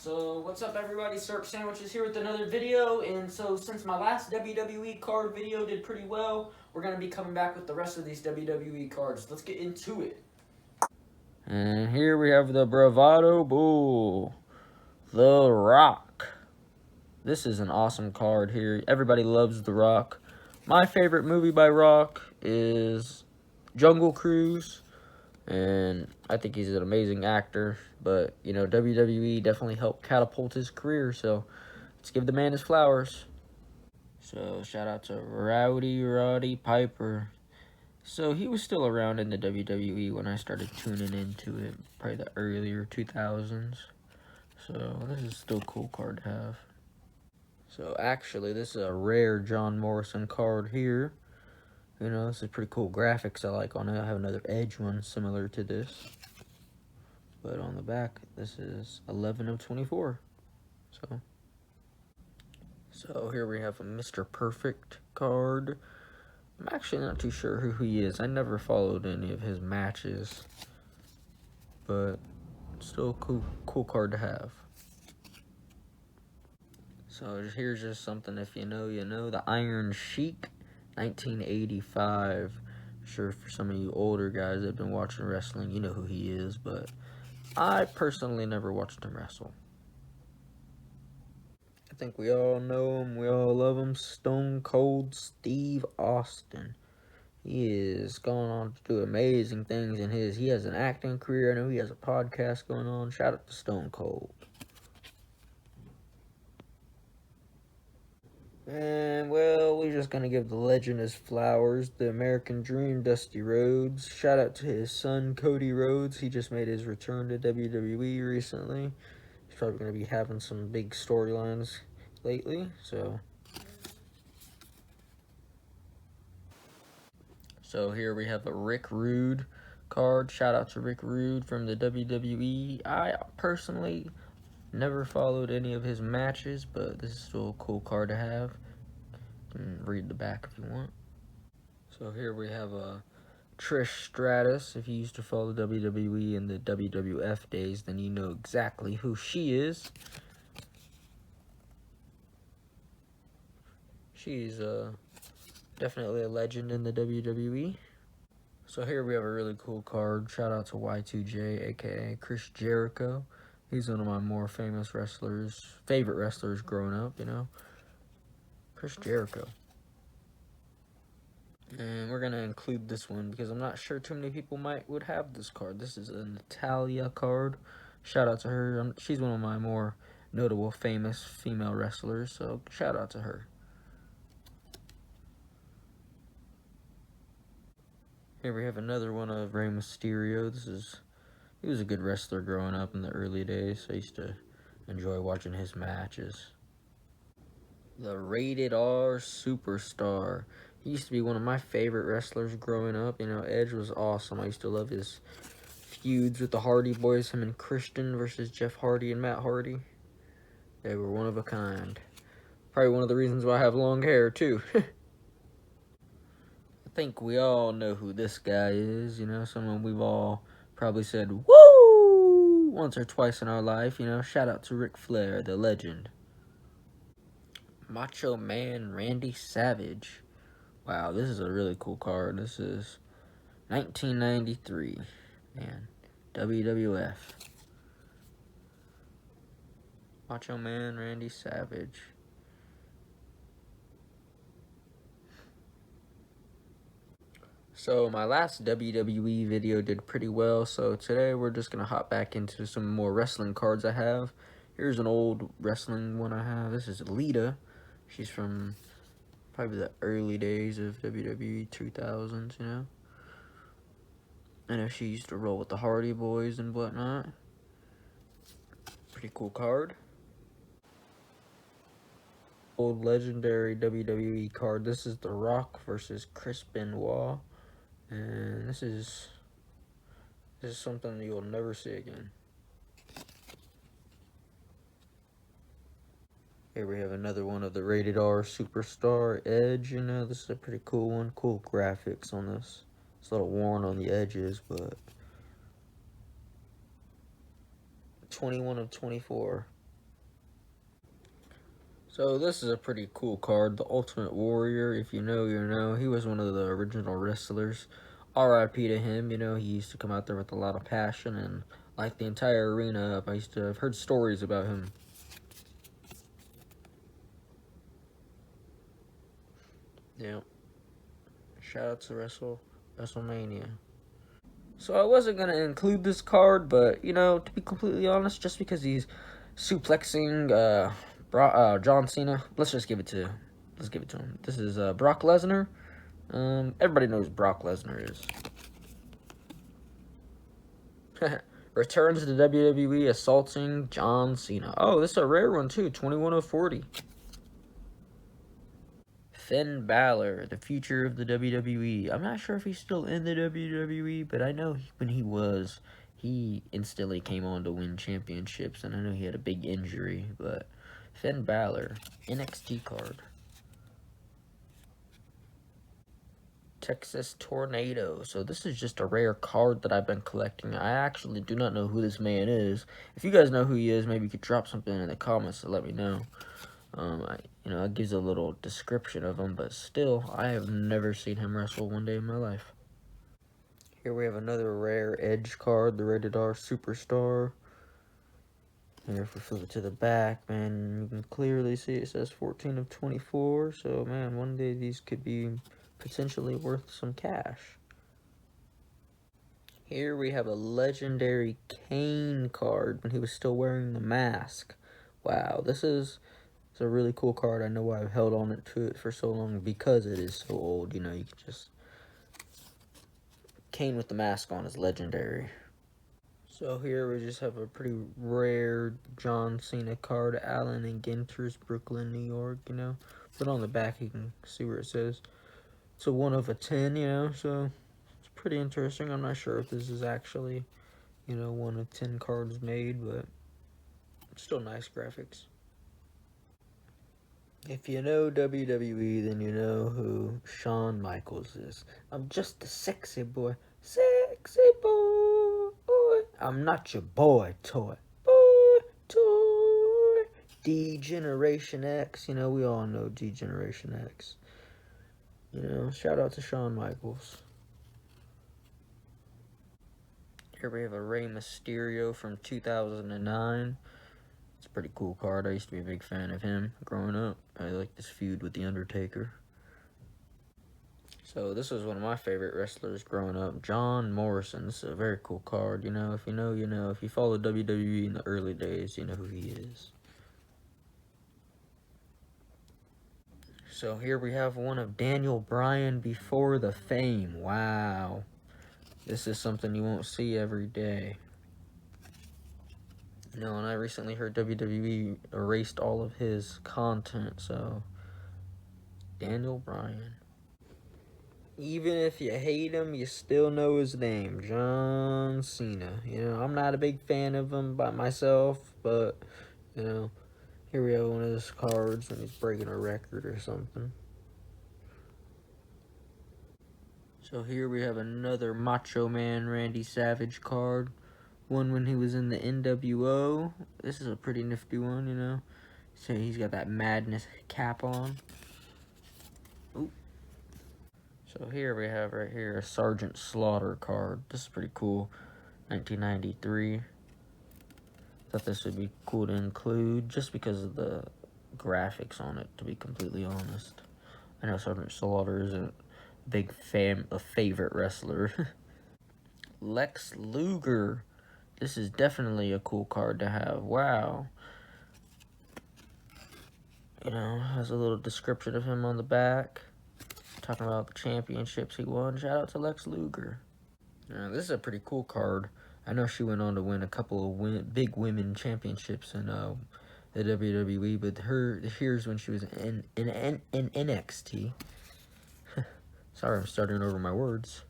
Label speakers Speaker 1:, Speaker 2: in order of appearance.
Speaker 1: So what's up everybody, SyrupSandwitches here with another video, and so since my last WWE card video did pretty well, we're going to be coming back with the rest of these WWE cards. Let's get into it. And here we have the Bravado Bull, The Rock. This is an awesome card here. Everybody loves The Rock. My favorite movie by Rock is Jungle Cruise. And I think he's an amazing actor, but, you know, WWE definitely helped catapult his career, so let's give the man his flowers. So, shout out to Roddy Piper. So, he was still around in the WWE when I started tuning into it, probably the earlier 2000s. So, this is still a cool card to have. So, actually, this is a rare John Morrison card here. You know, this is pretty cool graphics I like on it. I have another Edge one similar to this. But on the back, this is 11 of 24. So here we have a Mr. Perfect card. I'm actually not too sure who he is. I never followed any of his matches. But still a cool card to have. So here's just something, if you know, you know. The Iron Sheik. 1985. I'm sure for some of you older guys that have been watching wrestling, you know who he is, but I personally never watched him wrestle. I think we all know him, we all love him. Stone Cold Steve Austin. He is going on to do amazing things in he has an acting career. I know he has a podcast going on. Shout out to Stone Cold. And, well, we're just going to give the legend his flowers. The American Dream, Dusty Rhodes. Shout out to his son, Cody Rhodes. He just made his return to WWE recently. He's probably going to be having some big storylines lately. So here we have a Rick Rude card. Shout out to Rick Rude from the WWE. I personally never followed any of his matches, but this is still a cool card to have. You can read the back if you want. So here we have a Trish Stratus. If you used to follow WWE in the WWF days, then you know exactly who she is. She's definitely a legend in the WWE. So here we have a really cool card. Shout out to Y2J, aka Chris Jericho. He's one of my more famous favorite wrestlers growing up, you know. Chris Jericho. And we're going to include this one because I'm not sure too many people would have this card. This is a Natalya card. Shout out to her. She's one of my more notable, famous female wrestlers, so shout out to her. Here we have another one of Rey Mysterio. He was a good wrestler growing up in the early days, so I used to enjoy watching his matches. The Rated R Superstar. He used to be one of my favorite wrestlers growing up. You know, Edge was awesome. I used to love his feuds with the Hardy Boys, him and Christian versus Jeff Hardy and Matt Hardy. They were one of a kind. Probably one of the reasons why I have long hair, too. I think we all know who this guy is, you know, someone we've all probably said, woo, once or twice in our life, you know. Shout out to Ric Flair, the legend. Macho Man Randy Savage. Wow, this is a really cool card. This is 1993. Man, WWF. Macho Man Randy Savage. So my last WWE video did pretty well, so today we're just going to hop back into some more wrestling cards I have. Here's an old wrestling one I have. This is Lita. She's from probably the early days of WWE 2000s, you know. I know she used to roll with the Hardy Boys and whatnot. Pretty cool card. Old legendary WWE card. This is The Rock versus Chris Benoit. And this is something you'll never see again. Here we have another one of the Rated R Superstar Edge. You know, this is a pretty cool one. Cool graphics on this. It's a little worn on the edges, but 21 of 24. So this is a pretty cool card, the Ultimate Warrior. If you know, you know. He was one of the original wrestlers. R.I.P. to him. You know, he used to come out there with a lot of passion and light the entire arena up. I've heard stories about him. Yeah. Shout out to WrestleMania. So I wasn't gonna include this card, but you know, to be completely honest, just because he's suplexing John Cena, let's give it to him. This is Brock Lesnar. Everybody knows Brock Lesnar is. Returns to the WWE assaulting John Cena. Oh, this is a rare one too, 21 of 40. Finn Balor, the future of the WWE. I'm not sure if he's still in the WWE, but I know when he was, he instantly came on to win championships, and I know he had a big injury, but Finn Balor, NXT card. Texas Tornado. So this is just a rare card that I've been collecting. I actually do not know who this man is. If you guys know who he is, maybe you could drop something in the comments to let me know. It gives a little description of him, but still, I have never seen him wrestle one day in my life. Here we have another rare Edge card, the Rated R Superstar. Here, if we flip it to the back, man, you can clearly see it says 14 of 24. So, man, one day these could be potentially worth some cash. Here we have a legendary Kane card when he was still wearing the mask. Wow, this is a really cool card. I know why I've held on to it for so long, because it is so old. You know, you can just... Kane with the mask on is legendary. So here we just have a pretty rare John Cena card, Allen and Ginter's, Brooklyn, New York, you know. But on the back you can see where it says it's a 1 of 10, you know, so it's pretty interesting. I'm not sure if this is actually, you know, 1 of 10 cards made, but it's still nice graphics. If you know WWE, then you know who Shawn Michaels is. I'm just a sexy boy. Sexy boy. I'm not your boy toy. Boy toy. D-Generation X. You know, we all know D-Generation X. You know, shout out to Shawn Michaels. Here we have a Rey Mysterio from 2009. It's a pretty cool card. I used to be a big fan of him growing up. I like this feud with The Undertaker. So this was one of my favorite wrestlers growing up, John Morrison. This is a very cool card. You know, if you know, you know. If you followed WWE in the early days, you know who he is. So here we have one of Daniel Bryan before the fame. Wow. This is something you won't see every day. You know, and I recently heard WWE erased all of his content, so Daniel Bryan. Even if you hate him, you still know his name, John Cena. You know, I'm not a big fan of him by myself, but, you know, here we have one of his cards when he's breaking a record or something. So here we have another Macho Man Randy Savage card. One when he was in the NWO. This is a pretty nifty one, you know. So he's got that madness cap on. Ooh. So here we have right here a Sergeant Slaughter card. This is pretty cool. 1993. Thought this would be cool to include just because of the graphics on it, to be completely honest. I know Sergeant Slaughter isn't a big fan, a favorite wrestler. Lex Luger. This is definitely a cool card to have. Wow. You know, has a little description of him on the back. Talking about the championships he won. Shout out to Lex Luger. Now, this is a pretty cool card. I know she went on to win a couple of big women championships in the WWE, but here's when she was in NXT. Sorry, I'm starting over my words.